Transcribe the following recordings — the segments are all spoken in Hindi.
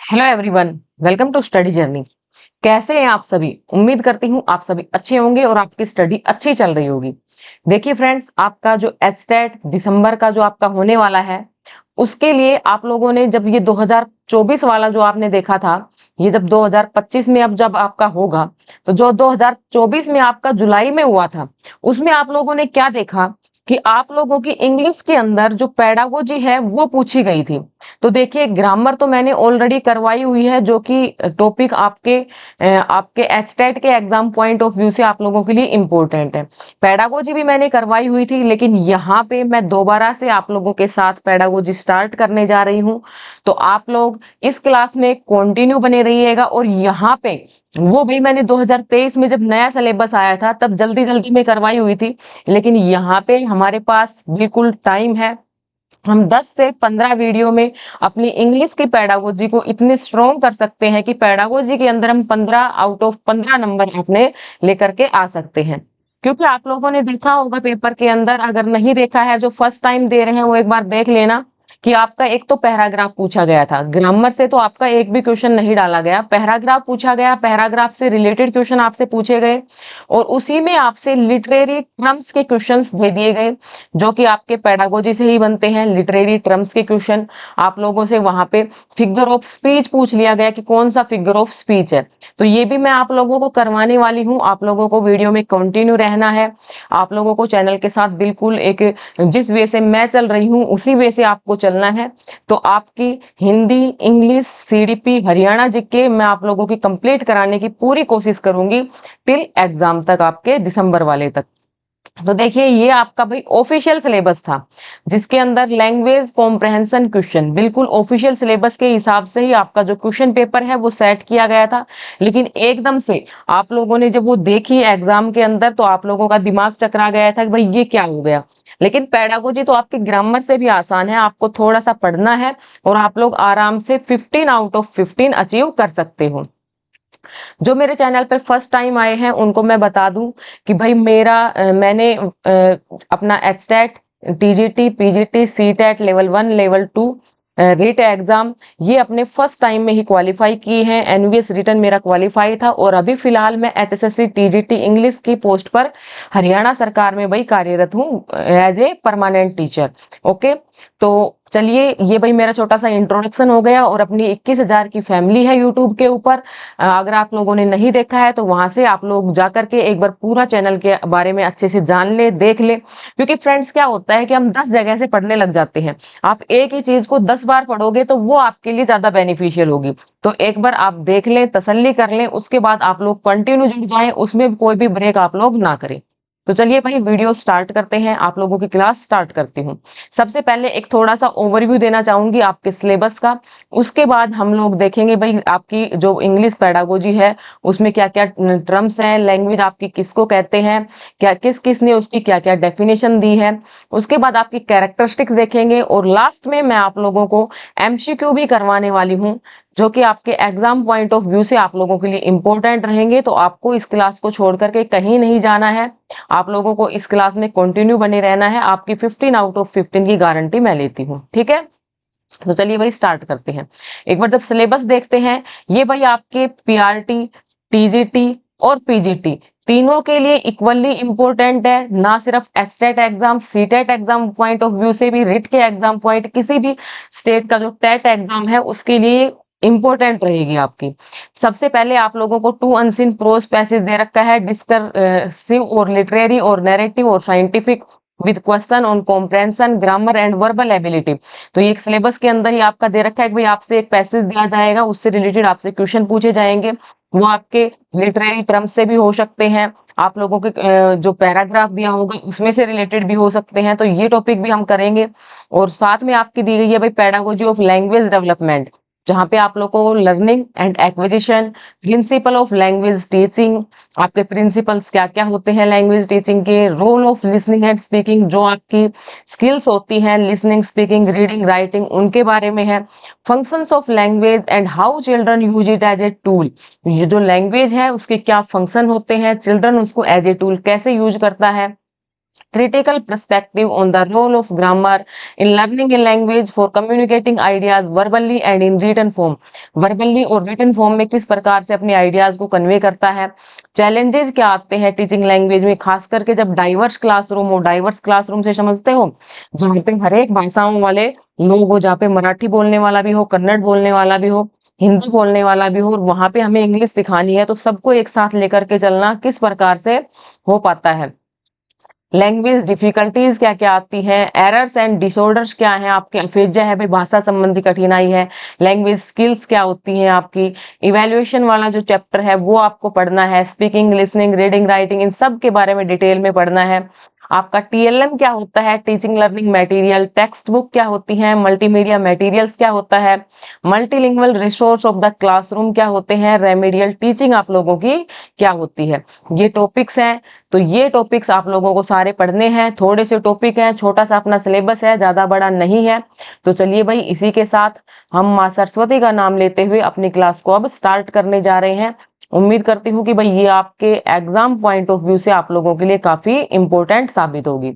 Hello everyone, welcome to study journey. कैसे हैं आप सभी? उम्मीद करती हूँ आप सभी अच्छे होंगे और आपकी स्टडी अच्छी चल रही होगी। देखिए फ्रेंड्स, आपका जो एस्टेट दिसंबर का जो आपका होने वाला है, उसके लिए आप लोगों ने जब ये 2024 वाला जो आपने देखा था, ये जब 2025 में अब जब आपका होगा, तो जो 2024 में आपका जुलाई में हुआ था, उसमें आप लोगों ने क्या देखा कि आप लोगों की इंग्लिश के अंदर जो पेडागोजी है वो पूछी गई थी। तो देखिए, ग्रामर तो मैंने ऑलरेडी करवाई हुई है, जो कि टॉपिक आपके एस्टेट के एग्जाम पॉइंट ऑफ व्यू से आप लोगों के लिए इंपॉर्टेंट है। पेडागोजी भी मैंने करवाई हुई थी, लेकिन यहाँ पे मैं दोबारा से आप लोगों के साथ पेडागोजी स्टार्ट करने जा रही हूँ। तो आप लोग इस क्लास में कंटिन्यू बने रहिएगा। और यहाँ पे वो भी मैंने 2023 में जब नया सिलेबस आया था तब जल्दी जल्दी में करवाई हुई थी, लेकिन यहाँ पे हमारे पास बिल्कुल टाइम है। हम 10 से 15 वीडियो में अपनी इंग्लिश की पेडागोजी को इतने स्ट्रॉन्ग कर सकते हैं कि पेडागोजी के अंदर हम 15 आउट ऑफ 15 नंबर अपने लेकर के आ सकते हैं। क्योंकि आप लोगों ने देखा होगा पेपर के अंदर, अगर नहीं देखा है, जो फर्स्ट टाइम दे रहे हैं वो एक बार देख लेना कि आपका एक तो पैराग्राफ पूछा गया था। ग्रामर से तो आपका एक भी क्वेश्चन नहीं डाला गया, पैराग्राफ पूछा गया, पैराग्राफ से रिलेटेड क्वेश्चन आपसे पूछे गए और उसी में आपसे लिटरेरी टर्म्स के क्वेश्चंस दे दिए गए, जो कि आपके पेडागोजी से ही बनते हैं। लिटरेरी टर्म्स के क्वेश्चन आप लोगों से वहां पे फिगर ऑफ स्पीच पूछ लिया गया कि कौन सा फिगर ऑफ स्पीच है। तो ये भी मैं आप लोगों को करवाने वाली हूँ। आप लोगों को वीडियो में कंटिन्यू रहना है। आप लोगों को चैनल के साथ बिल्कुल एक, जिस वे से मैं चल रही हूँ उसी वे से आपको चलना है। तो आपकी Hindi, English, CDP, Haryana GK मैं आप लोगों की कंप्लीट कराने की पूरी कोशिश करूंगी टिल एग्जाम तक, आपके दिसंबर वाले तक। तो देखिए, ये आपका भाई ऑफिशियल सिलेबस था, जिसके अंदर लैंग्वेज कॉम्प्रहेंशन क्वेश्चन बिल्कुल ऑफिशियल सिलेबस के हिसाब से ही आपका जो क्वेश्चन पेपर है वो सेट किया गया था। लेकिन एकदम से आप लोगों ने जब वो देखी एग्जाम के अंदर, तो आप लोगों का दिमाग चकरा गया था कि भाई ये क्या हो गया। लेकिन पेडागोजी तो आपके ग्रामर से भी आसान है, आपको थोड़ा सा पढ़ना है और आप लोग आराम से 15 आउट ऑफ 15 अचीव कर सकते हो। जो मेरे चैनल पर फर्स्ट टाइम आए हैं उनको मैं बता दूं कि भाई मैंने अपना HTET, TGT, PGT, CTET level 1, level 2 REET exam ये अपने फर्स्ट टाइम में ही क्वालिफाई किए हैं। एनवीएस रिटर्न मेरा क्वालिफाई था और अभी फिलहाल मैं एचएसएससी टीजीटी इंग्लिश की पोस्ट पर हरियाणा सरकार में भाई कार्यरत हूँ as a permanent teacher. Okay, तो चलिए, ये भाई मेरा छोटा सा इंट्रोडक्शन हो गया। और अपनी 21,000 की फैमिली है यूट्यूब के ऊपर, अगर आप लोगों ने नहीं देखा है तो वहां से आप लोग जा करके एक बार पूरा चैनल के बारे में अच्छे से जान ले, देख ले। क्योंकि फ्रेंड्स, क्या होता है कि हम 10 जगह से पढ़ने लग जाते हैं। आप एक ही चीज को 10 बार पढ़ोगे तो वो आपके लिए ज्यादा बेनिफिशियल होगी। तो एक बार आप देख लें, तसल्ली कर लें, उसके बाद आप लोग कंटिन्यू जुड़ जाएं, उसमें कोई भी ब्रेक आप लोग ना करें। तो चलिए भाई, वीडियो स्टार्ट करते हैं, आप लोगों की क्लास स्टार्ट करती हूँ। सबसे पहले एक थोड़ा सा ओवरव्यू देना चाहूंगी आपके सिलेबस का। उसके बाद हम लोग देखेंगे भाई आपकी जो इंग्लिश पेडागोजी है उसमें क्या क्या टर्म्स हैं, लैंग्वेज आपकी किसको कहते हैं, क्या किस किस ने उसकी क्या क्या डेफिनेशन दी है। उसके बाद आपकी कैरेक्टरिस्टिक्स देखेंगे और लास्ट में मैं आप लोगों को एमसीक्यू भी करवाने वाली हूँ, जो कि आपके एग्जाम पॉइंट ऑफ व्यू से आप लोगों के लिए इंपॉर्टेंट रहेंगे। तो आपको इस क्लास को छोड़ करके कहीं नहीं जाना है, आप लोगों को इस क्लास में कंटिन्यू बने रहना है। आपकी 15 आउट ऑफ 15 की गारंटी मैं लेती हूँ, ठीक है। तो चलिए भाई स्टार्ट करते हैं। एक बार जब सिलेबस देखते हैं, ये भाई आपके पीआरटी, टीजीटी और पीजीटी तीनों के लिए इक्वली इंपॉर्टेंट है। ना सिर्फ estate exam, CTET exam point of view से भी, रिट के एग्जाम पॉइंट, किसी भी स्टेट का जो टेट एग्जाम है उसके लिए इंपॉर्टेंट रहेगी आपकी। सबसे पहले आप लोगों को टू अनसीन प्रोज पैसेज दे रखा है, डिस्कर्सिव और लिटरेरी और नैरेटिव और scientific, with question on comprehension, grammar and verbal ability. तो ये एक सिलेबस के अंदर ही आपका दे रखा है कि भाई आपसे एक पैसेज दिया जाएगा, उससे रिलेटेड आपसे क्वेश्चन पूछे जाएंगे। वो आपके लिटरेरी टर्म्स से भी हो सकते हैं, आप लोगों के जो पैराग्राफ दिया होगा उसमें से रिलेटेड भी हो सकते हैं। तो ये टॉपिक भी हम करेंगे। और साथ में आपकी दी गई है भाई पेडागोजी ऑफ लैंग्वेज डेवलपमेंट, जहाँ पे आप लोगों को learning and acquisition, principle of language teaching, आपके प्रिंसिपल्स क्या क्या होते हैं लैंग्वेज टीचिंग के, role of listening and speaking, जो आपकी स्किल्स होती हैं लिसनिंग, स्पीकिंग, रीडिंग, राइटिंग, उनके बारे में है, functions of language and how children use it as a tool. ये जो लैंग्वेज है उसके क्या फंक्शन होते हैं, चिल्ड्रन उसको एज ए टूल कैसे यूज करता है। critical perspective on the role of grammar in learning a language for communicating ideas verbally and in written form. verbally और written form में किस प्रकार से अपने आइडियाज को कन्वे करता है। चैलेंजेस क्या आते हैं टीचिंग लैंग्वेज में, खास करके जब डाइवर्स क्लासरूम हो। डाइवर्स क्लासरूम से समझते हो, जहाँ पे हर एक भाषाओं वाले लोग हो, जहाँ पे मराठी बोलने वाला भी हो, कन्नड़ बोलने वाला भी हो, हिंदी बोलने वाला भी हो, और वहां पे हमें इंग्लिश सिखानी है, तो सबको एक साथ लेकर के चलना किस प्रकार से हो पाता है। लैंग्वेज डिफिकल्टीज क्या क्या आती हैं, एरर्स एंड डिसऑर्डर्स क्या हैं आपके, अफेज्या है भाई भाषा संबंधी कठिनाई है, लैंग्वेज स्किल्स क्या होती हैं आपकी, इवैल्यूएशन वाला जो चैप्टर है वो आपको पढ़ना है, स्पीकिंग, लिसनिंग, रीडिंग, राइटिंग, इन सब के बारे में डिटेल में पढ़ना है। आपका टीएलएम क्या होता है, teaching learning material, text book क्या होती है, मल्टीमीडिया मटेरियल्स क्या होता है, multilingual resource of the classroom क्या होते हैं, रेमेडियल टीचिंग आप लोगों की क्या होती है। ये टॉपिक्स हैं, तो ये टॉपिक्स आप लोगों को सारे पढ़ने हैं। थोड़े से टॉपिक हैं, छोटा सा अपना सिलेबस है, ज्यादा बड़ा नहीं है। तो चलिए भाई, इसी के साथ हम माँ सरस्वती का नाम लेते हुए अपनी क्लास को अब स्टार्ट करने जा रहे हैं। उम्मीद करती हूँ कि भाई ये आपके एग्जाम पॉइंट ऑफ व्यू से आप लोगों के लिए काफी इंपॉर्टेंट साबित होगी।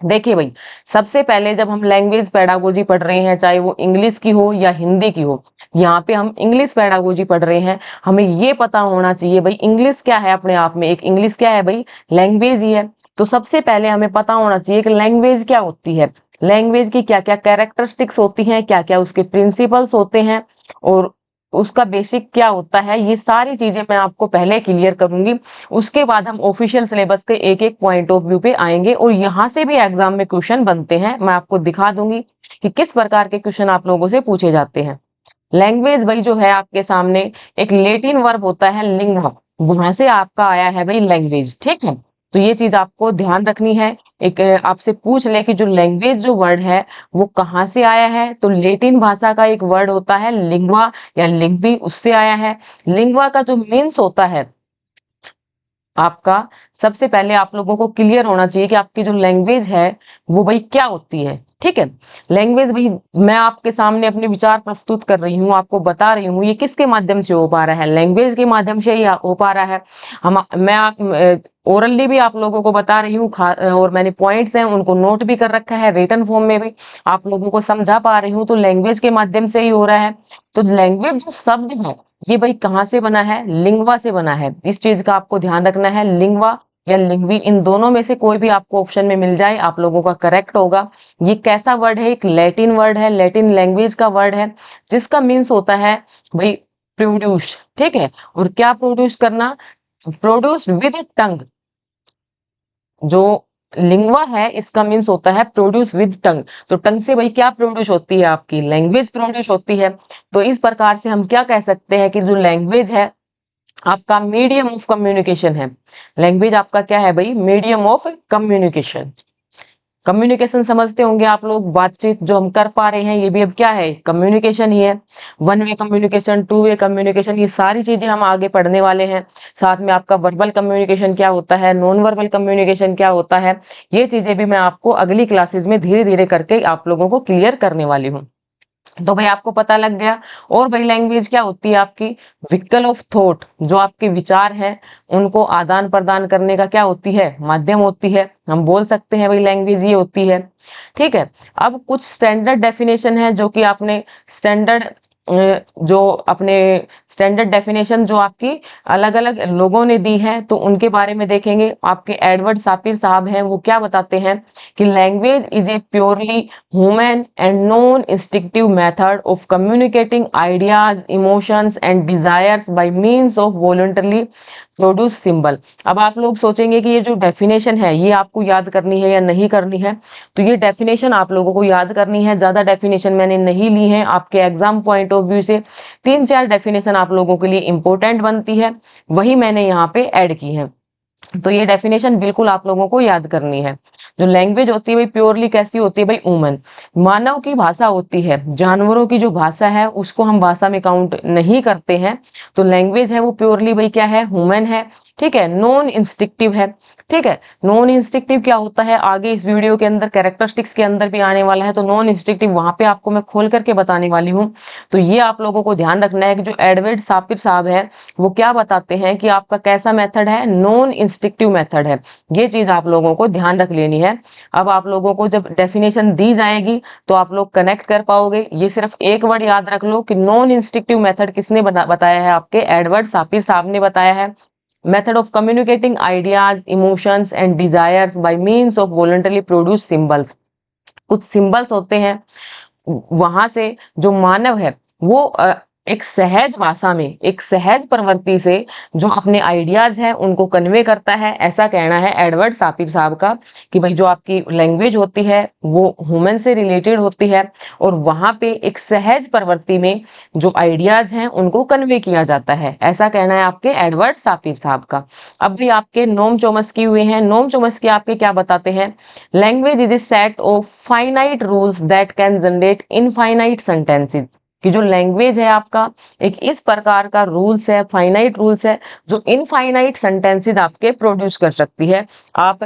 देखिए भाई, सबसे पहले जब हम लैंग्वेज पेडागोजी पढ़ रहे हैं, चाहे वो इंग्लिश की हो या हिंदी की हो, यहाँ पे हम इंग्लिश पेडागोजी पढ़ रहे हैं, हमें ये पता होना चाहिए भाई इंग्लिश क्या है अपने आप में। एक इंग्लिश क्या है भाई, लैंग्वेज ही है। तो सबसे पहले हमें पता होना चाहिए कि लैंग्वेज क्या होती है, लैंग्वेज की क्या क्या कैरेक्टरिस्टिक्स होती हैं, क्या क्या उसके प्रिंसिपल्स होते हैं, और उसका बेसिक क्या होता है। ये सारी चीजें मैं आपको पहले क्लियर करूंगी, उसके बाद हम ऑफिशियल सिलेबस के एक एक पॉइंट ऑफ व्यू पे आएंगे, और यहाँ से भी एग्जाम में क्वेश्चन बनते हैं। मैं आपको दिखा दूंगी कि किस प्रकार के क्वेश्चन आप लोगों से पूछे जाते हैं। लैंग्वेज भाई जो है आपके सामने, एक लेटिन वर्ब होता है लिंग्वा, वहां से आपका आया है भाई लैंग्वेज, ठीक है। तो ये चीज आपको ध्यान रखनी है। एक आपसे पूछ ले कि जो लैंग्वेज जो वर्ड है वो कहाँ से आया है, तो लेटिन भाषा का एक वर्ड होता है लिंग्वा या लिंग्वी, उससे आया है। लिंग्वा का जो मीन्स होता है आपका, सबसे पहले आप लोगों को क्लियर होना चाहिए कि आपकी जो लैंग्वेज है वो भाई क्या होती है, ठीक है। लैंग्वेज भाई, मैं आपके सामने अपने विचार प्रस्तुत कर रही हूँ, आपको बता रही हूँ, ये किसके माध्यम से हो पा रहा है, लैंग्वेज के माध्यम से ही हो पा रहा है। मैं आप ओरली भी आप लोगों को बता रही हूँ, और मैंने पॉइंट्स हैं उनको नोट भी कर रखा है, रिटन फॉर्म में भी आप लोगों को समझा पा रही हूँ, तो लैंग्वेज के माध्यम से ही हो रहा है। तो लैंग्वेज जो शब्द है ये भाई कहाँ से बना है, लिंगवा से बना है। इस चीज का आपको ध्यान रखना है, लिंगवा या लिंग्वी, इन दोनों में से कोई भी आपको ऑप्शन में मिल जाए आप लोगों का करेक्ट होगा। ये कैसा वर्ड है, एक लैटिन वर्ड है, लैटिन लैंग्वेज का वर्ड है, जिसका मीन्स होता है भाई प्रोड्यूस, ठीक है। और क्या प्रोड्यूस करना, प्रोड्यूस विद टंग। जो लिंगवा है इसका मीन्स होता है प्रोड्यूस विद टंग। तो टंग से भाई क्या प्रोड्यूस होती है, आपकी लैंग्वेज प्रोड्यूस होती है। तो इस प्रकार से हम क्या कह सकते हैं कि जो लैंग्वेज है आपका मीडियम ऑफ कम्युनिकेशन है। लैंग्वेज आपका क्या है भाई, मीडियम ऑफ कम्युनिकेशन। कम्युनिकेशन समझते होंगे आप लोग, बातचीत जो हम कर पा रहे हैं ये भी अब क्या है, कम्युनिकेशन ही है। One way communication, two way communication, ये सारी चीजें हम आगे पढ़ने वाले हैं। साथ में आपका वर्बल कम्युनिकेशन क्या होता है, नॉन वर्बल कम्युनिकेशन क्या होता है, ये चीजें भी मैं आपको अगली क्लासेस में धीरे धीरे करके आप लोगों को क्लियर करने वाली हूँ। तो भाई आपको पता लग गया। और भाई लैंग्वेज क्या होती है आपकी, व्हीकल ऑफ थॉट, जो आपके विचार हैं उनको आदान प्रदान करने का क्या होती है, माध्यम होती है। हम बोल सकते हैं भाई लैंग्वेज ये होती है, ठीक है। अब कुछ स्टैंडर्ड डेफिनेशन है जो कि आपने स्टैंडर्ड जो अपने स्टैंडर्ड डेफिनेशन जो आपकी अलग अलग लोगों ने दी है, तो उनके बारे में देखेंगे। आपके एडवर्ड सापिर साहब हैं, वो क्या बताते हैं कि language is a purely human and non instinctive method of communicating ideas, emotions and desires by means of voluntarily produce symbol. अब आप लोग सोचेंगे कि ये जो डेफिनेशन है ये आपको याद करनी है या नहीं करनी है, तो ये डेफिनेशन आप लोगों को याद करनी है। ज्यादा डेफिनेशन मैंने नहीं ली है, आपके एग्जाम पॉइंट ऑफ व्यू से 3-4 डेफिनेशन आप लोगों के लिए इंपॉर्टेंट बनती है, वही मैंने यहाँ पे ऐड की है। तो ये डेफिनेशन बिल्कुल आप लोगों को याद करनी है। जो लैंग्वेज होती है भाई प्योरली कैसी होती है भाई, ह्यूमन, मानव की भाषा होती है। जानवरों की जो भाषा है उसको हम भाषा में काउंट नहीं करते हैं। तो लैंग्वेज है वो प्योरली भाई क्या है, ह्यूमन है। ठीक है, नॉन इंस्टिक्टिव है। ठीक है, नॉन इंस्टिक्टिव क्या होता है आगे इस वीडियो के अंदर कैरेक्टरिस्टिक्स के अंदर भी आने वाला है, तो नॉन इंस्टिक्टिव वहां पे आपको मैं खोल करके बताने वाली हूँ। तो ये आप लोगों को ध्यान रखना है कि जो एडवर्ड सापिर साहब है वो क्या बताते हैं कि आपका कैसा मेथड है, नॉन इंस्टिक्टिव मेथड है। ये चीज आप लोगों को ध्यान रख लेनी है। अब आप लोगों को जब डेफिनेशन दी जाएगी तो आप लोग कनेक्ट कर पाओगे। ये सिर्फ एक वर्ड याद रख लो कि नॉन इंस्टिक्टिव मेथड किसने बताया है, आपके एडवर्ड सापिर साहब ने बताया है। Method of communicating ideas, emotions and desires by means of voluntarily produced symbols। कुछ सिंबल्स होते हैं, वहां से जो मानव है वो एक सहज भाषा में, एक सहज प्रवृत्ति से जो अपने आइडियाज है उनको कन्वे करता है। ऐसा कहना है एडवर्ड सापिर साहब का कि भाई जो आपकी लैंग्वेज होती है वो ह्यूमन से रिलेटेड होती है और वहां पे एक सहज प्रवृत्ति में जो आइडियाज हैं उनको कन्वे किया जाता है। ऐसा कहना है आपके एडवर्ड सापिर साहब का। अब भी आपके नोम चोमस्की हुए हैं। नोम चोमस्की आपके क्या बताते हैं, language is a set of finite rules that can generate infinite sentences. कि जो लैंग्वेज है आपका एक इस प्रकार का रूल्स है, फाइनाइट रूल्स है जो इनफाइनाइट सेंटेंसेस आपके प्रोड्यूस कर सकती है। आप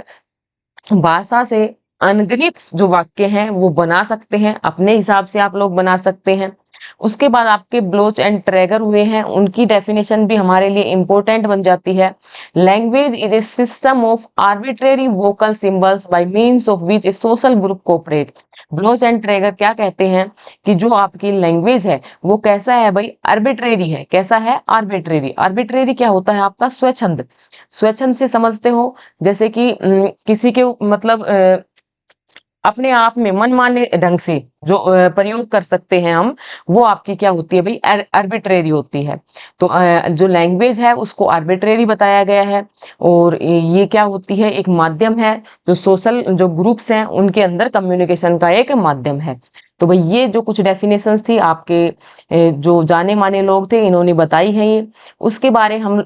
भाषा से अनगिनत जो वाक्य हैं वो बना सकते हैं, अपने हिसाब से आप लोग बना सकते हैं। उसके बाद आपके ब्लोच एंड ट्रैगर हुए हैं, उनकी डेफिनेशन भी हमारे लिए इंपॉर्टेंट बन जाती है। Language is a system of arbitrary vocal symbols by means of which A social group cooperate. Baloch and Trager क्या कहते हैं कि जो आपकी लैंग्वेज है वो कैसा है भाई, आर्बिट्रेरी है। कैसा है, आर्बिट्रेरी। आर्बिट्रेरी क्या होता है आपका, स्वच्छंद। स्वच्छंद से समझते हो, जैसे कि किसी के मतलब अपने आप में मनमाने ढंग से जो प्रयोग कर सकते हैं हम, वो आपकी क्या होती है भाई, आर्बिट्रेरी होती है। तो जो लैंग्वेज है उसको आर्बिट्रेरी बताया गया है। और ये क्या होती है, एक माध्यम है जो सोशल जो ग्रुप्स हैं उनके अंदर कम्युनिकेशन का एक माध्यम है। तो भाई ये जो कुछ डेफिनेशंस थी आपके जो जाने माने लोग थे इन्होंने बताई है ये। उसके बारे हम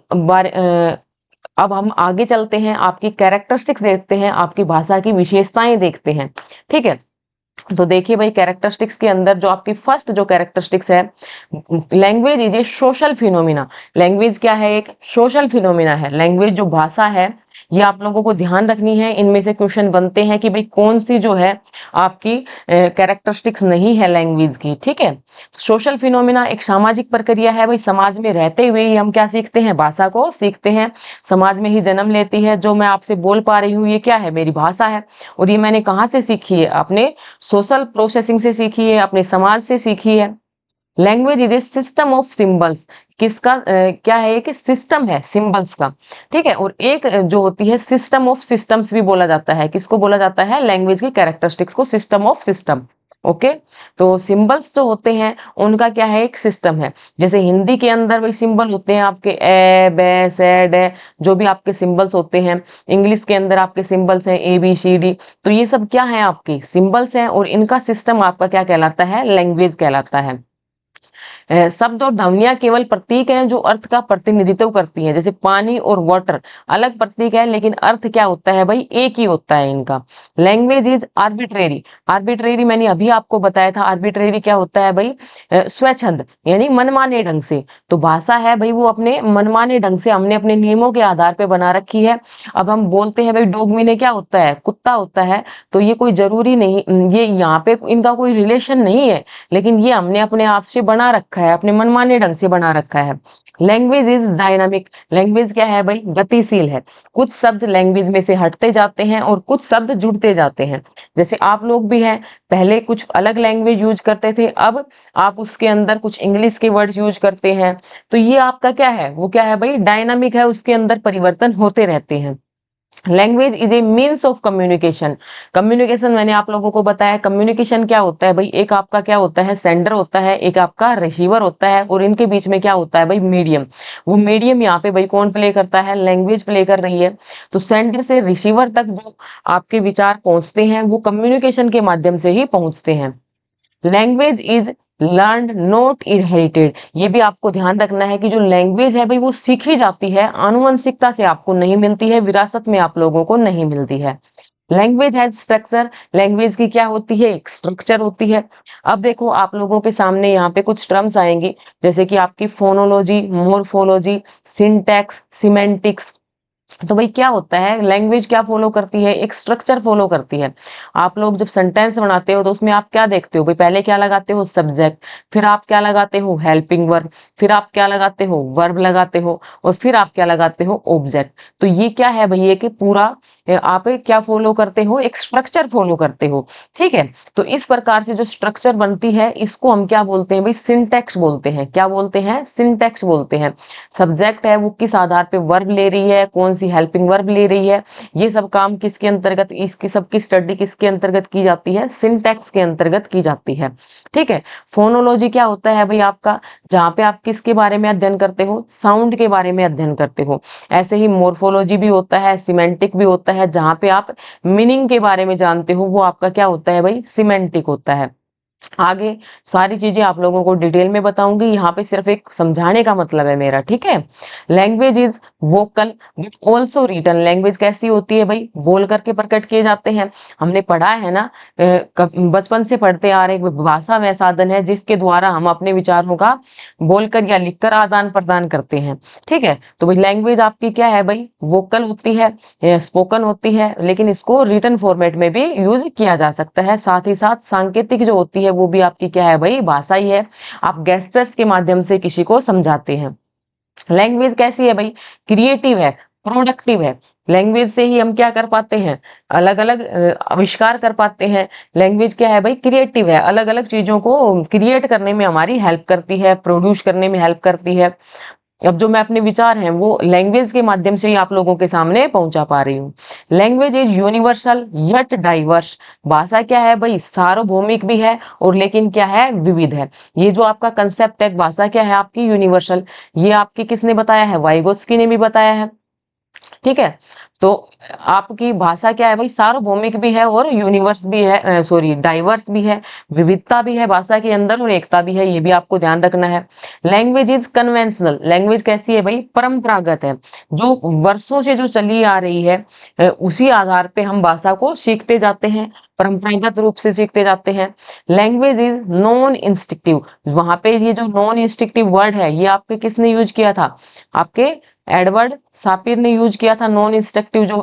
अब हम आगे चलते हैं, आपकी कैरेक्टरिस्टिक्स देखते हैं, आपकी भाषा की विशेषताएं देखते हैं। ठीक है, तो देखिए भाई कैरेक्टरिस्टिक्स के अंदर जो आपकी फर्स्ट जो कैरेक्टरिस्टिक्स है, language is a social phenomena. Language क्या है, एक सोशल फिनोमिना है। लैंग्वेज जो भाषा है ये आप लोगों को ध्यान रखनी है। इनमें से क्वेश्चन बनते हैं कि भाई कौन सी जो है आपकी कैरेक्टरिस्टिक्स नहीं है लैंग्वेज की। ठीक है, सोशल फिनोमिना एक सामाजिक प्रक्रिया है भाई, समाज में रहते हुए ही हम क्या सीखते हैं, भाषा को सीखते हैं। समाज में ही जन्म लेती है। जो मैं आपसे बोल पा रही हूँ ये क्या है, मेरी भाषा है। और ये मैंने कहाँ से सीखी है, अपने सोशल प्रोसेसिंग से सीखी है, अपने समाज से सीखी है। Language is a system of symbols. किसका क्या है, कि सिस्टम है सिंबल्स का। ठीक है, और एक जो होती है सिस्टम ऑफ सिस्टम्स भी बोला जाता है। किसको बोला जाता है, लैंग्वेज की कैरेक्टरिस्टिक्स को सिस्टम ऑफ सिस्टम। ओके, तो सिंबल्स जो होते हैं उनका क्या है, एक सिस्टम है। जैसे हिंदी के अंदर वही सिंबल होते हैं आपके ए बे से डे, जो भी आपके सिंबल्स होते हैं। इंग्लिश के अंदर आपके सिंबल्स हैं ABCD। तो ये सब क्या है, आपके सिंबल्स हैं और इनका सिस्टम आपका क्या कहलाता है, लैंग्वेज कहलाता है। शब्द और ध्वनियां केवल प्रतीक हैं जो अर्थ का प्रतिनिधित्व करती हैं। जैसे पानी और वाटर अलग प्रतीक है लेकिन अर्थ क्या होता है भाई, एक ही होता है इनका। Language is arbitrary. आर्बिट्रेरी मैंने अभी आपको बताया था, आर्बिट्रेरी क्या होता है भाई, स्वच्छंद यानी मनमाने ढंग से। तो भाषा है भाई वो अपने मनमाने ढंग से हमने अपने नियमों के आधार पर बना रखी है। अब हम बोलते हैं भाई डॉग मीने क्या होता है, कुत्ता होता है। तो ये कोई जरूरी नहीं, ये यहाँ पे इनका कोई रिलेशन नहीं है, लेकिन ये हमने अपने आप से बना रखा है, अपने मनमाने ढंग से बना रखा है। Language is dynamic. लैंग्वेज क्या है भाई, गतिशील है। कुछ शब्द लैंग्वेज में से हटते जाते हैं और कुछ शब्द जुड़ते जाते हैं। जैसे आप लोग भी हैं, पहले कुछ अलग लैंग्वेज यूज करते थे, अब आप उसके अंदर कुछ इंग्लिश के वर्ड्स यूज करते हैं। तो ये आपका क्या है, वो क्या है भाई, डायनामिक है, उसके अंदर परिवर्तन होते रहते हैं। Language is a means of communication. Communication मैंने आप लोगों को बताया, कम्युनिकेशन क्या होता है भाई, एक आपका क्या होता है, सेंडर होता है, एक आपका रिसीवर होता है, और इनके बीच में क्या होता है भाई, मीडियम। वो मीडियम यहाँ पे भाई कौन प्ले करता है, लैंग्वेज प्ले कर रही है। तो सेंडर से रिसीवर तक जो आपके विचार पहुंचते हैं वो कम्युनिकेशन के माध्यम से ही पहुंचते हैं। Language is learned not inherited. ये भी आपको ध्यान रखना है कि जो लैंग्वेज है भाई वो सीखी जाती है, आनुवंशिकता से आपको नहीं मिलती है, विरासत में आप लोगों को नहीं मिलती है। Language has structure. लैंग्वेज की क्या होती है, एक स्ट्रक्चर होती है। अब देखो आप लोगों के सामने यहाँ पे कुछ टर्म्स आएंगी, जैसे कि आपकी फोनोलॉजी, मोर्फोलॉजी, सिंटैक्स, सिमेंटिक्स। तो भाई क्या होता है, लैंग्वेज क्या फॉलो करती है, एक स्ट्रक्चर फॉलो करती है। आप लोग जब सेंटेंस बनाते हो तो उसमें आप क्या देखते हो भाई, पहले क्या लगाते हो, सब्जेक्ट, फिर आप क्या लगाते हो, हेल्पिंग वर्ब, फिर आप क्या लगाते हो, वर्ब लगाते हो, और फिर आप क्या लगाते हो, ऑब्जेक्ट। तो ये क्या है भाई, ये कि पूरा आप क्या फॉलो करते हो, एक स्ट्रक्चर फॉलो करते हो। ठीक है, तो इस प्रकार से जो स्ट्रक्चर बनती है इसको हम क्या बोलते हैं भाई, सिंटैक्स बोलते हैं। क्या बोलते हैं, सिंटैक्स बोलते हैं। सब्जेक्ट है वो किस आधार पे वर्ब ले रही है, कौन सी हेल्पिंग वर्ब ले रही है, ये सब काम किसके अंतर्गत, इसकी सबकी स्टडी किसके अंतर्गत की जाती है, सिंटैक्स के अंतर्गत की जाती है। ठीक है, फोनोलॉजी क्या होता है भाई आपका, जहाँ पे आप किसके बारे में अध्ययन करते हो, साउंड के बारे में अध्ययन करते हो। ऐसे ही मोर्फोलॉजी भी होता है, सिमेंटिक भी होता है, जहाँ पे आप मीनिंग के बारे में जानते हो, वो आपका क्या होता है भाई, सिमेंटिक होता है। आगे सारी चीजें आप लोगों को डिटेल में बताऊंगी, यहाँ पे सिर्फ एक समझाने का मतलब है मेरा। ठीक है, language is vocal but also written. Language कैसी होती है भाई, बोल करके प्रकट किए जाते हैं। हमने पढ़ा है ना, बचपन से पढ़ते आ रहे, भाषा वह साधन है जिसके द्वारा हम अपने विचारों का बोलकर या लिखकर आदान प्रदान करते हैं। ठीक है, तो भाई लैंग्वेज आपकी क्या है भाई, वोकल होती है, स्पोकन होती है, लेकिन इसको रिटन फॉर्मेट में भी यूज किया जा सकता है। साथ ही साथ सांकेतिक जो होती है वो भी आपकी क्या है भाई, भाषा ही है। आप गेस्टर्स के माध्यम से किसी को समझाते हैं। लैंग्वेज कैसी है भाई, क्रिएटिव है, प्रोडक्टिव है। लैंग्वेज से ही हम क्या कर पाते हैं, अलग अलग आविष्कार कर पाते हैं। लैंग्वेज क्या है भाई, क्रिएटिव है, अलग अलग चीजों को क्रिएट करने में हमारी हेल्प करती है, प्रोड्यूस करने में हेल्प करती है। अब जो मैं अपने विचार हैं वो लैंग्वेज के माध्यम से ही आप लोगों के सामने पहुंचा पा रही हूँ। Language is universal yet diverse. भाषा क्या है भाई, सार्वभौमिक भी है और लेकिन क्या है, विविध है। ये जो आपका कंसेप्ट है, भाषा क्या है आपकी, यूनिवर्सल, ये आपकी किसने बताया है, वाइगोत्स्की ने भी बताया है। ठीक है, तो आपकी भाषा क्या है भाई, सार्वभौमिक भी है और यूनिवर्स भी है, सॉरी डाइवर्स भी है, विविधता भी है भाषा के अंदर और एकता भी है, ये भी आपको ध्यान रखना है। Language is conventional. लैंग्वेज कैसी है भाई, परंपरागत है, जो वर्षों से जो चली आ रही है, उसी आधार पे हम भाषा को सीखते जाते हैं, परंपरागत रूप से सीखते जाते हैं। Language is non instinctive. वहां पे ये जो नॉन इंस्टिक्टिव वर्ड है ये आपके किसने यूज किया था, आपके एडवर्ड सापिर ने यूज किया था, नॉन इंस्ट्रक्टिव जो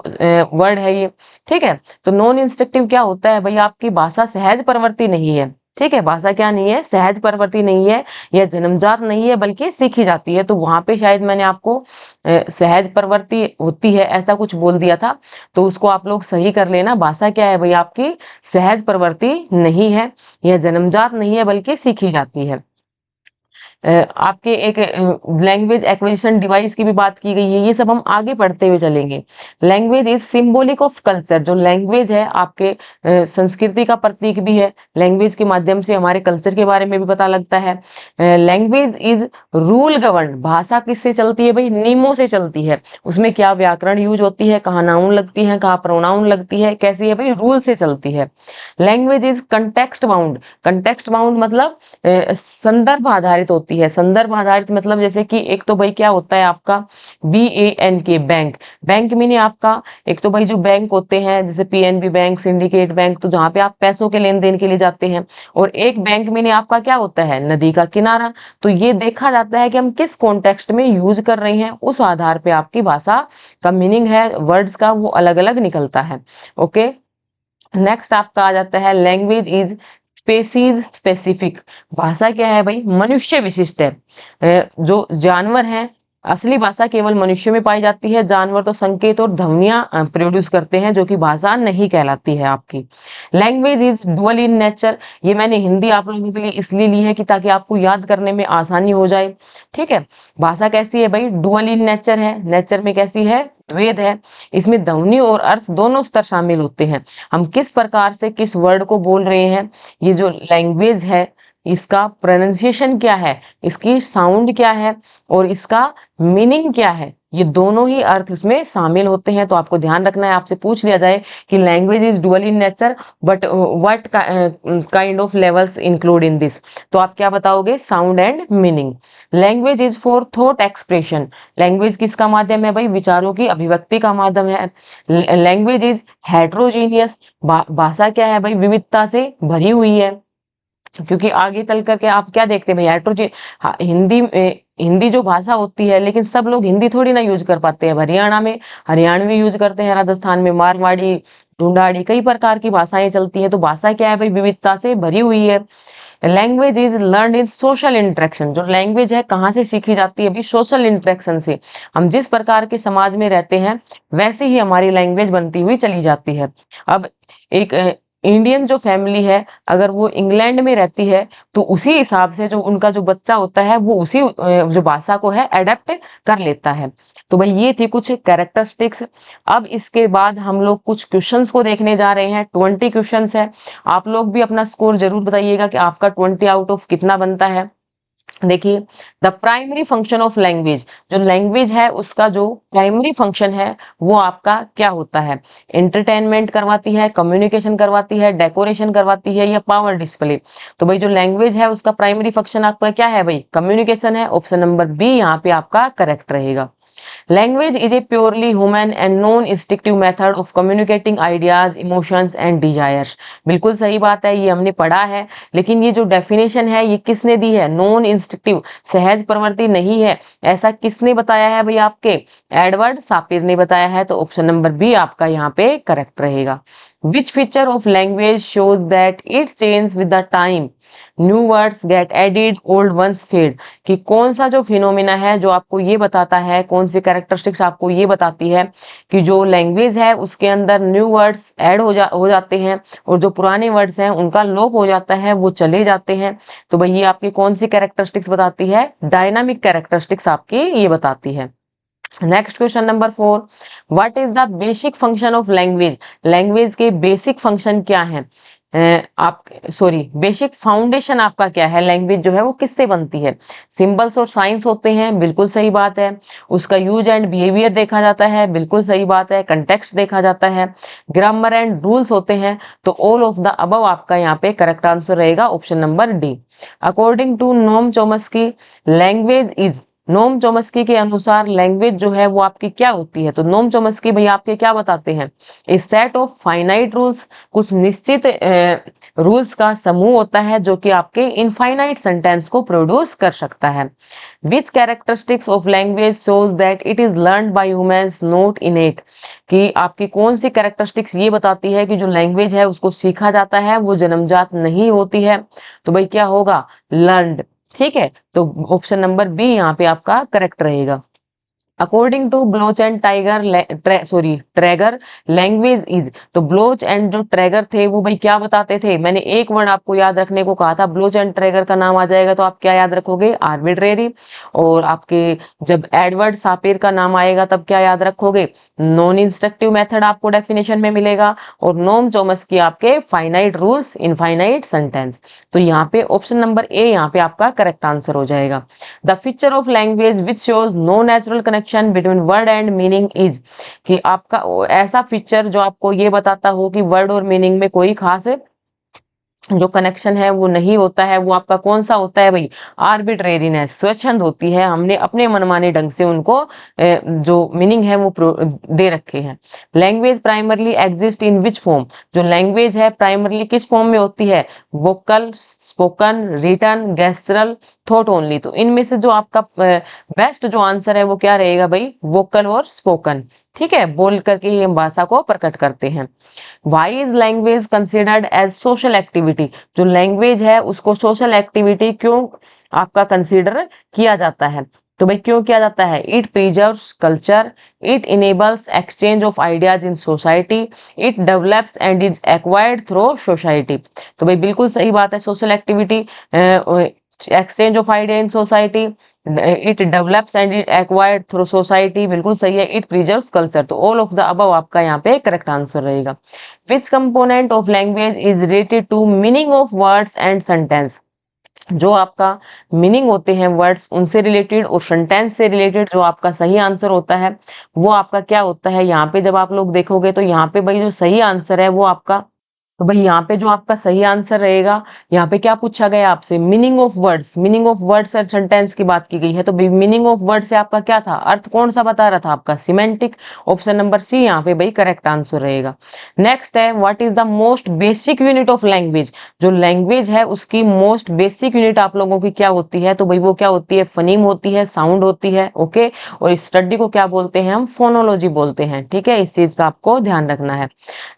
वर्ड है ये। ठीक है, तो नॉन इंस्ट्रक्टिव क्या होता है भाई, आपकी भाषा सहज प्रवृत्ति नहीं है। ठीक है, भाषा क्या नहीं है, सहज प्रवृत्ति नहीं है, यह जन्मजात नहीं है बल्कि सीखी जाती है। तो वहां पे शायद मैंने आपको सहज प्रवृत्ति होती है ऐसा कुछ बोल दिया था, तो उसको आप लोग सही कर लेना। भाषा क्या है भाई आपकी, सहज प्रवृत्ति नहीं है, यह जन्मजात नहीं है बल्कि सीखी जाती है। आपके एक लैंग्वेज एक्विजिशन डिवाइस की भी बात की गई है, ये सब हम आगे पढ़ते हुए चलेंगे। Language is symbolic of culture. जो लैंग्वेज है आपके संस्कृति का प्रतीक भी है, लैंग्वेज के माध्यम से हमारे कल्चर के बारे में भी पता लगता है। Language is rule govern. भाषा किससे चलती है भाई, नियमों से चलती है। उसमें क्या व्याकरण यूज होती है, कहाँ नाउन लगती है, कहाँ प्रोनाउन लगती है, कैसी है भाई, रूल से चलती है। Language is context bound. Context bound मतलब संदर्भ आधारित होती है। संदर्भ आधारित मतलब जैसे कि एक तो भाई क्या होता है आपका, BANK बैंक। बैंक मीने आपका, एक तो भाई जो बैंक होते हैं जैसे PNB बैंक, सिंडिकेट बैंक, तो जहाँ पे आप पैसों के लेन देन के लिए जाते हैं। और एक बैंक मीने आपका क्या होता है, नदी का किनारा। तो ये देखा जाता है कि हम किस कॉन्टेक्स्ट में यूज कर रहे हैं, उस आधार पे आपकी भाषा का मीनिंग है, वर्ड्स का वो अलग अलग निकलता है। ओके, नेक्स्ट आपका आ जाता है लैंग्वेज इज स्पेसीज स्पेसिफिक। भाषा क्या है भाई, मनुष्य विशिष्ट है। जो जानवर हैं, असली भाषा केवल मनुष्य में पाई जाती है, जानवर तो संकेत और ध्वनियां प्रोड्यूस करते हैं जो कि भाषा नहीं कहलाती है आपकी। Language is dual in nature. ये मैंने हिंदी आप लोगों के लिए इसलिए ली है कि ताकि आपको याद करने में आसानी हो जाए। ठीक है, भाषा कैसी है भाई, डुअल इन नेचर है, नेचर में कैसी है, द्वैध है। इसमें ध्वनि और अर्थ दोनों स्तर शामिल होते हैं। हम किस प्रकार से किस वर्ड को बोल रहे हैं, ये जो लैंग्वेज है इसका प्रोनाउंसिएशन क्या है, इसकी साउंड क्या है और इसका मीनिंग क्या है, ये दोनों ही अर्थ इसमें शामिल होते हैं। तो आपको ध्यान रखना है, आपसे पूछ लिया जाए कि language is dual in nature but what kind of levels include in this, तो आप क्या बताओगे, sound and meaning. Language is for thought expression. Language किसका माध्यम है भाई, विचारों की अभिव्यक्ति का माध्यम है। Language is heterogeneous. भाषा क्या है भाई, विविधता से भरी हुई है। क्योंकि आगे चल करके आप क्या देखते हैं भाई, हिंदी हिंदी जो भाषा होती है, लेकिन सब लोग हिंदी थोड़ी ना यूज कर पाते हैं। हरियाणा में हरियाणवी यूज करते हैं, राजस्थान में मारवाड़ी, ढूंढाड़ी, कई प्रकार की भाषाएं चलती है। तो भाषा क्या है भाई, विविधता से भरी हुई है। Language is learn in social interaction. जो लैंग्वेज है कहाँ से सीखी जाती है, भी सोशल इंटरेक्शन से। हम जिस प्रकार के समाज में रहते हैं वैसे ही हमारी लैंग्वेज बनती हुई चली जाती है। अब एक इंडियन जो फैमिली है, अगर वो इंग्लैंड में रहती है तो उसी हिसाब से जो उनका जो बच्चा होता है वो उसी जो भाषा को है एडेप्ट कर लेता है। तो भाई ये थी कुछ कैरेक्टरिस्टिक्स। अब इसके बाद हम लोग कुछ क्वेश्चंस को देखने जा रहे हैं। 20 क्वेश्चंस है। आप लोग भी अपना स्कोर जरूर बताइएगा कि आपका 20 आउट ऑफ कितना बनता है। देखिए, the primary function of language, जो लैंग्वेज है उसका जो प्राइमरी फंक्शन है वो आपका क्या होता है। एंटरटेनमेंट करवाती है, कम्युनिकेशन करवाती है, डेकोरेशन करवाती है, या पावर डिस्प्ले। तो भाई जो लैंग्वेज है उसका प्राइमरी फंक्शन आपका क्या है भाई, कम्युनिकेशन है। ऑप्शन नंबर बी यहाँ पे आपका करेक्ट रहेगा। Language is a purely human and non-instinctive method of communicating ideas, emotions and desires। बिल्कुल सही बात है, ये हमने पढ़ा है। लेकिन ये जो डेफिनेशन है ये किसने दी है, नॉन इंस्टिंक्टिव, सहज प्रवृत्ति नहीं है। ऐसा किसने बताया है भाई, आपके एडवर्ड सापिर ने बताया है। तो ऑप्शन नंबर बी आपका यहाँ पे करेक्ट रहेगा। Which feature of language shows that it changes with the time? New words get added, old ones fade। कि कौन सा जो फिनोमिना है जो आपको ये बताता है, कौन सी कैरेक्टरिस्टिक्स आपको ये बताती है कि जो लैंग्वेज है उसके अंदर न्यू वर्ड्स ऐड हो जाते हैं, और जो पुराने वर्ड्स हैं उनका लोप हो जाता है, वो चले जाते हैं। तो भाई ये आपकी कौन सी कैरेक्टरिस्टिक्स बताती है, डायनामिक कैरेक्टरिस्टिक्स आपकी ये बताती है। Next question number 4, what is the basic function of language. Language के बेसिक फंक्शन क्या है, आप सॉरी बेसिक फाउंडेशन आपका क्या है। लैंग्वेज जो है वो किससे बनती है, सिंबल्स और साइंस होते हैं, बिल्कुल सही बात है। उसका यूज एंड बिहेवियर देखा जाता है, बिल्कुल सही बात है। कंटेक्स्ट देखा जाता है, ग्रामर एंड रूल्स होते हैं। तो ऑल ऑफ द अबव आपका यहाँ पे करेक्ट आंसर रहेगा, option number D. According to Noam Chomsky, language is, Noam Chomsky के अनुसार लैंग्वेज जो है वो आपकी क्या होती है। तो नोम चोम्स्की भैया आपके क्या बताते हैं, इस सेट ऑफ फाइनाइट रूल्स, कुछ निश्चित रूल्स का समूह होता है जो कि आपके इनफाइनाइट सेंटेंस को प्रोड्यूस कर सकता है। Which characteristics of language shows that it is learn by humans not innate. कि आपकी कौन सी कैरेक्टरिस्टिक्स ये बताती है कि जो लैंग्वेज है उसको सीखा जाता है, वो जन्मजात नहीं होती है। तो भाई क्या होगा, लर्नड। ठीक है, तो ऑप्शन नंबर बी यहाँ पे आपका करेक्ट रहेगा। According to Bloch and Tiger sorry Trager, language is. तो ब्लोच एंड जो ट्रैगर थे वो भाई क्या बताते थे, मैंने एक वर्ड आपको याद रखने को कहा था, ब्लोच एंड ट्रैगर का नाम आ जाएगा तो आप क्या याद रखोगे, आर्बिट्रेरी। और आपके जब एडवर्ड सापेर का नाम आएगा तब क्या याद रखोगे, नॉन इंस्ट्रक्टिव मेथड आपको डेफिनेशन में मिलेगा। और नोम चोम्स्की आपके फाइनाइट रूल्स, इनफाइनाइट सेंटेंस। तो यहाँ पे ऑप्शन नंबर ए यहाँ पे आपका करेक्ट आंसर हो जाएगा। The feature of language which shows no natural connection between word and meaning is. कि आपका ऐसा फीचर जो आपको ये बताता हो कि वर्ड और मीनिंग में कोई खास जो कनेक्शन है वो नहीं होता है, वो आपका कौन सा होता है भाई, आर्बिट्रेरीनेस, स्वच्छंद होती है। हमने अपने मनमाने ढंग से उनको जो मीनिंग है वो दे रखे हैं। Language primarily exist in which form. जो लैंग्वेज है प्राइमरली किस फॉर्म में होती है, वोकल, स्पोकन, रिटन, गेस्चरल, थॉट ओनली। तो इनमें से जो आपका बेस्ट जो आंसर है वो क्या रहेगा भाई, वोकल और स्पोकन। ठीक है, बोल करके ही हम भाषा को प्रकट करते हैं। Why is language considered as social activity. जो लैंग्वेज है उसको सोशल एक्टिविटी क्यों आपका कंसिडर किया जाता है। तो भाई क्यों किया जाता है, it preserves culture, it enables exchange of ideas in society, it develops and is acquired through society. तो भाई बिल्कुल सही बात है, social activity, exchange of idea in society, it develops and it acquired through society, बिल्कुल सही है। इट प्रिजर्व्स कल्चर, तो ऑल ऑफ द अबव आपका यहाँ पे करेक्ट आंसर रहेगा। Which component of language is related to meaning of words and sentence. जो आपका मीनिंग होते हैं वर्ड्स उनसे रिलेटेड और सेंटेंस से रिलेटेड जो आपका सही आंसर होता है वो आपका क्या होता है। यहाँ पे जब आप लोग देखोगे तो यहाँ पे भाई जो सही आंसर है वो आपका तो भाई यहाँ पे जो आपका सही आंसर रहेगा, यहाँ पे क्या पूछा गया आपसे, meaning of words, meaning of words and sentence की बात की गई है। तो भाई मीनिंग ऑफ वर्ड से आपका क्या था, अर्थ कौन सा बता रहा था आपका, सिमेंटिक। ऑप्शन नंबर सी यहाँ पे भाई करेक्ट आंसर रहेगा। नेक्स्ट है, what is the most basic unit of language. जो लैंग्वेज है उसकी मोस्ट बेसिक यूनिट आप लोगों की क्या होती है, तो भाई वो क्या होती है, फनीम होती है, साउंड होती है। ओके, और इस स्टडी को क्या बोलते हैं हम, फोनोलॉजी बोलते हैं। ठीक है, इस चीज का आपको ध्यान रखना है।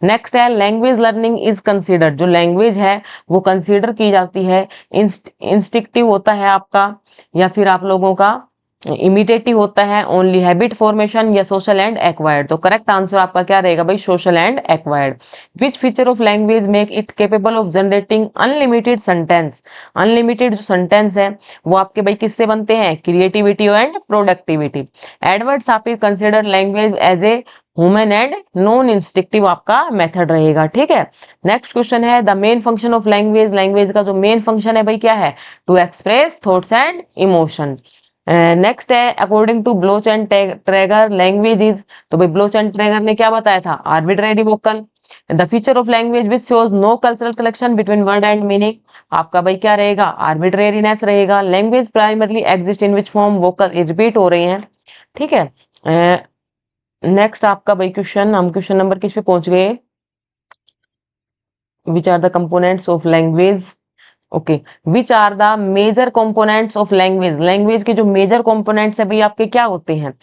नेक्स्ट है, लैंग्वेज लर्निंग इज कंसीडर्ड। जो लैंग्वेज है वो कंसीडर की जाती है, इंस्टिक्टिव होता है आपका, या फिर आप लोगों का इमिटेटिव होता है, ओनली हैबिट फॉर्मेशन, या सोशल एंड एक्वायर्ड। तो करेक्ट आंसर आपका क्या रहेगा भाई, social and acquired. Which feature of language make it capable of generating unlimited sentence. Unlimited जो सेंटेंस है वो आपके भाई किससे बनते हैं, क्रिएटिविटी एंड प्रोडक्टिविटी। एडवर्ड्स आप consider language as a human and non instinctive आपका मेथड रहेगा। ठीक है, नेक्स्ट क्वेश्चन है, the main function of language. Language का जो मेन फंक्शन है भाई क्या है, to express thoughts and emotion. Next है, according to Bloch and Trager language is. तो भाई ब्लोच एंड ट्रैगर ने क्या बताया था, arbitrary vocal. The feature of language which shows no cultural collection between word and meaning. आपका भाई क्या रहेगा, आर्बिट्रेरीनेस रहेगा। Language primarily exist in which form, vocal repeat हो रही हैं। ठीक है, नेक्स्ट आपका भाई क्वेश्चन, हम क्वेश्चन नंबर किस पे पहुंच गए, which are the components of language. Okay, which are the major components of language. Language के जो मेजर कंपोनेंट्स है भाई आपके क्या होते हैं,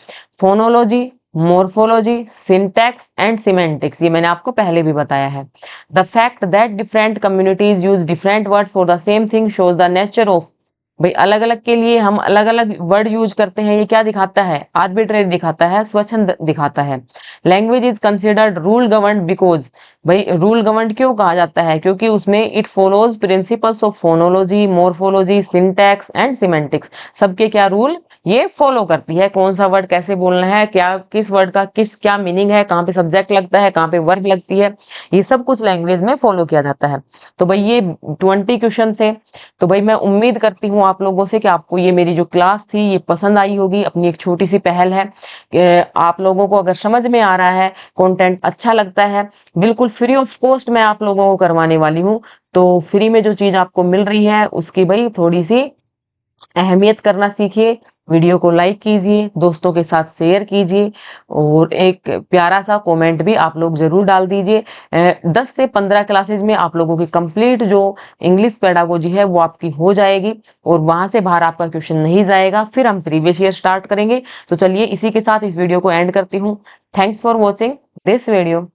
phonology, morphology, syntax and semantics. ये मैंने आपको पहले भी बताया है। The fact that different communities use different word for the same thing shows the nature of. भाई अलग अलग के लिए हम अलग अलग वर्ड यूज करते हैं, ये क्या दिखाता है, आर्बिट्रेरी दिखाता है, स्वच्छंद दिखाता है। Language is considered rule governed because. भाई रूल गवर्नड क्यों कहा जाता है, क्योंकि उसमें it follows principles of phonology, morphology, syntax and semantics. सबके क्या रूल ये फॉलो करती है, कौन सा वर्ड कैसे बोलना है, क्या किस वर्ड का किस क्या मीनिंग है, कहाँ पे सब्जेक्ट लगता है, कहाँ पे वर्ब लगती है, ये सब कुछ लैंग्वेज में फॉलो किया जाता है। तो भाई ये 20 क्वेश्चन थे। तो भाई मैं उम्मीद करती हूँ आप लोगों से कि आपको ये मेरी जो क्लास थी ये पसंद आई होगी। अपनी एक छोटी सी पहल है आप लोगों को अगर समझ में आ रहा है, कंटेंट अच्छा लगता है, बिल्कुल फ्री ऑफ कॉस्ट मैं आप लोगों को करवाने वाली हूँ। तो फ्री में जो चीज आपको मिल रही है उसकी भाई थोड़ी सी अहमियत करना सीखिए। वीडियो को लाइक कीजिए, दोस्तों के साथ शेयर कीजिए, और एक प्यारा सा कमेंट भी आप लोग जरूर डाल दीजिए। 10 से 15 क्लासेज में आप लोगों की कंप्लीट जो इंग्लिश पेडागोजी है वो आपकी हो जाएगी, और वहां से बाहर आपका क्वेश्चन नहीं जाएगा। फिर हम प्रीवियस ईयर स्टार्ट करेंगे। तो चलिए इसी के साथ इस वीडियो को एंड करती हूँ। Thanks for watching this video.